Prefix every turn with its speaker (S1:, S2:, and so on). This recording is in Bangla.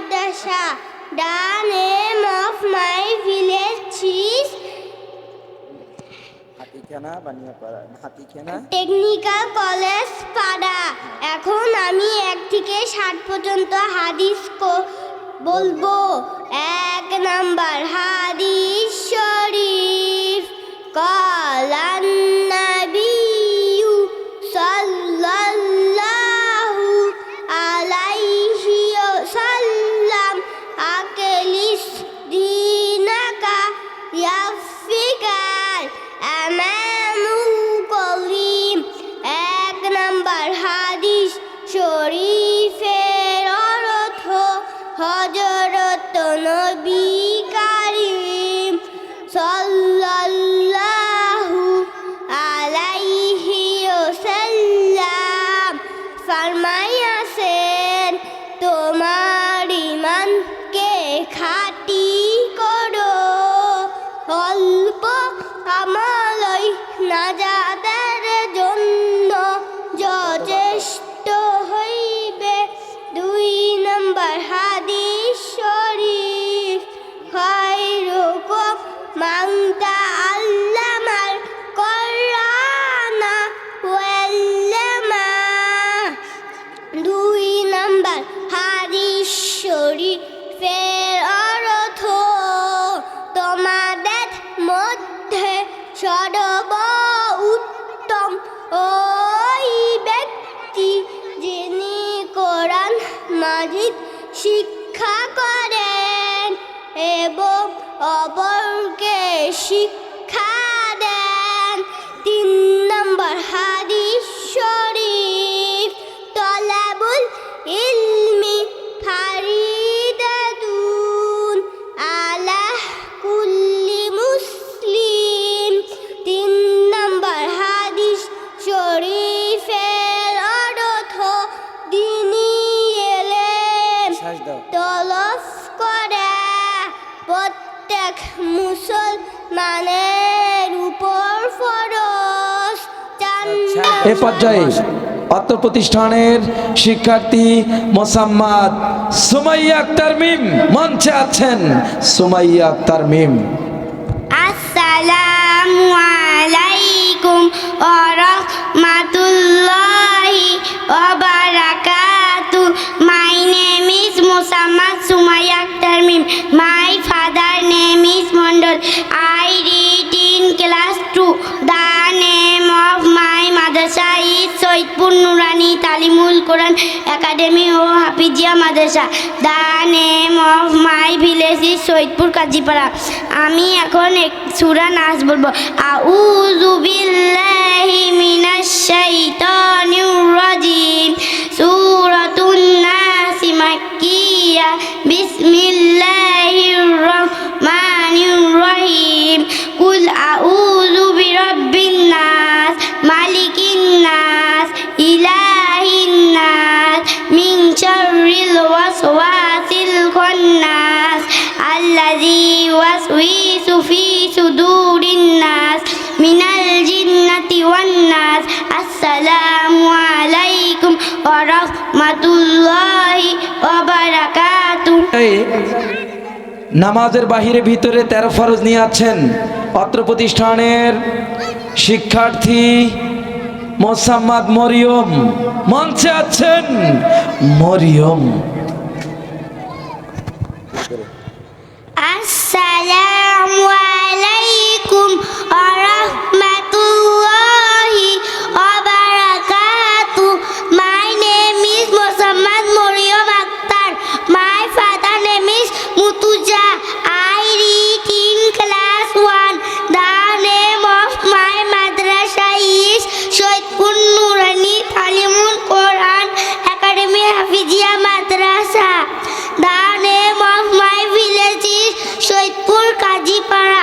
S1: Madrasa. The name of my village is technical college পাড়া। এখন আমি 1 থেকে 7 পর্যন্ত হাদিস বলবো। 1 নাম্বার হাদিস শরীফ। কালান নাবিয়্যু সাল্লাল্লাহু আলাইহি ওয়াসাল্লাম আকিলিস দীনাকা ইয়াফিকাল আমানুল কলিম। 1 নাম্বার হাদিস শরীফের অর্থ হযরত নবী কারীম সাল্লাল্লাহু আলাইহি ওয়াসাল্লাম ফরমাইয়াছেন, তোমার ঈমানকে খাঁটি করো, অল্প আমলই নাজাতের জন্য যথেষ্ট হইবে। 2 নাম্বার হাদিস শরীফ। খায়রুকুম মান তাআল্লামাল কুরআনা ওয়া আল্লামা। 2 নাম্বার হাদিস শরীফের অর্থ, তোমাদের মধ্যে সর্বোত্তম ওই ব্যক্তি যিনি কোরআন মাজিদ শিক্ষা করেন এবং অপরকে শিক্ষা দেন। 3 নাম্বার হাদিস শরীফ। তলাবুল ইলমি ফারিদাতুন আলা কুল্লি মুসলিম। 3 নাম্বার হাদিস শরীফের অর্থ, দ্বীনি ইলম তলব করা প্রত্যেক মুসলমানের উপর ফরজ।
S2: এ পর্যায়ে অত্র প্রতিষ্ঠানের শিক্ষার্থী মোসাম্মদ সুমাইয়া আক্তার মিম মঞ্চে আছেন। সুমাইয়া আক্তার মিম।
S1: আসসালামু আলাইকুম ওয়া রাহমাতুল্লাহি ওয়া বারাকাতুহু। My name is Muhammad Sumaya Akhtar Mim. My father name is Mondol. I read in class 2. The name of my madrasa is Soitpur Nurani Talimul Quran Academy o Hafizia Madrasa. The name of my village is Soitpur Kajipara. আমি এখন সূরা নাস বলবো। আউযু বিল্লাহি মিনাশ শাইতানির রাজিম। সূরাতুন নাস মাক্কিয়া। বিসমিল্লাহির রহমানির রহিম। কুল আউযু বিরাব্বিন নাস মালিকিন নাস ইলাহিন নাস মিন শাররিল ওয়াসওয়াসিল খান্নাস আল্লাযী ইউওয়াসওয়িসু ফি সুদুরিন নাস মিনাল জিন্নাতি ওয়ান নাস। আসসালামু আলাইকুম ওয়া রাহমাতুল্লাহি ওয়া বারাকাতুহু।
S2: নামাজের বাহিরে ভিতরে 13 ফরজ নিয়ে আছেন অত্র প্রতিষ্ঠানের শিক্ষার্থী মোসাম্মদ মরিয়ম মঞ্চে আছেন। মরিয়ম।
S1: আসসালামু আলাইকুম ওয়া রাহমাতুল্লাহি ওয়া বারাকাতুহু। My name is Muhammad Maryam Akhtar. My father name is Mutuja. I read in class 1. The name of my madrasa is Soitpur Nurani Talimul Quran Academy Hafizia Madrasa. The name of my village is Soitpur Kajipara.